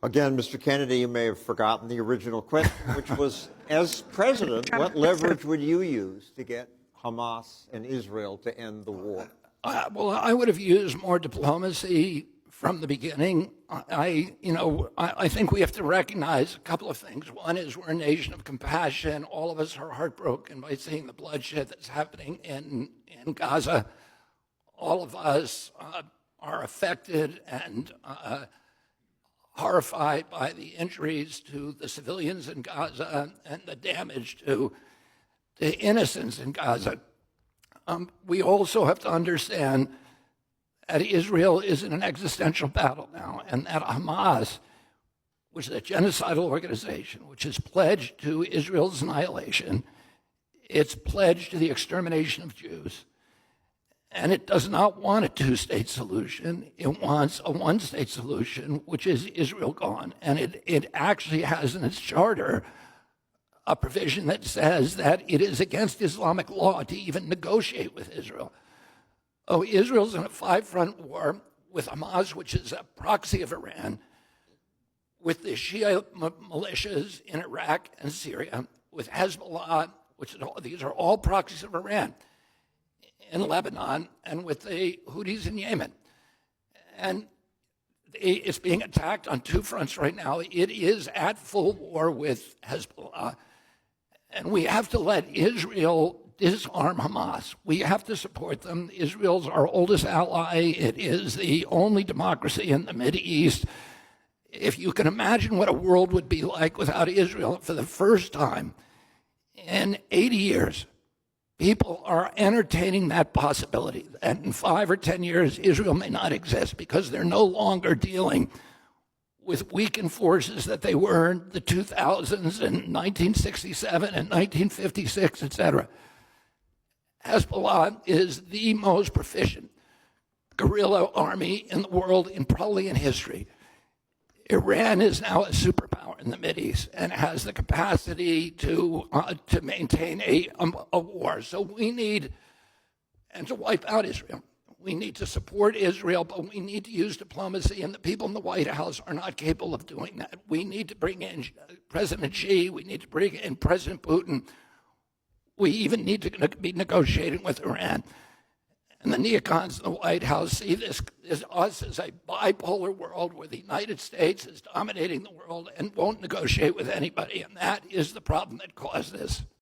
Again, Mr. Kennedy, you may have forgotten the original question, which was, as president, what leverage would you use to get Hamas and Israel to end the war? Well, I would have used more diplomacy from the beginning. I think we have to recognize a couple of things. One is we're a nation of compassion. All of us are heartbroken by seeing the bloodshed that's happening in Gaza. All of us are affected and horrified by the injuries to the civilians in Gaza and the damage to the innocents in Gaza. We also have to understand that Israel is in an existential battle now, and that Hamas, which is a genocidal organization, which is pledged to Israel's annihilation, it's pledged to the extermination of Jews, and it does not want a two-state solution. It wants a one-state solution, which is Israel gone. And it actually has in its charter a provision that says that it is against Islamic law to even negotiate with Israel. Oh, Israel's in a five-front war with Hamas, which is a proxy of Iran, with the Shia militias in Iraq and Syria, with Hezbollah, these are all proxies of Iran, in Lebanon, and with the Houthis in Yemen. And it's being attacked on two fronts right now. It is at full war with Hezbollah. And we have to let Israel disarm Hamas. We have to support them. Israel's our oldest ally. It is the only democracy in the Mideast. If you can imagine what a world would be like without Israel, for the first time in 80 years, people are entertaining that possibility. And in 5 or 10 years, Israel may not exist because they're no longer dealing with weakened forces that they were in the 2000s and 1967 and 1956, et cetera. Hezbollah is the most proficient guerrilla army in the world, and probably in history. Iran is now a superpower in the Mideast and has the capacity to maintain a war. So we need, and to wipe out Israel. We need to support Israel, but we need to use diplomacy, and the people in the White House are not capable of doing that. We need to bring in President Xi. We need to bring in President Putin. We even need to be negotiating with Iran. And the neocons in the White House see this as us as a bipolar world where the United States is dominating the world and won't negotiate with anybody. And that is the problem that caused this.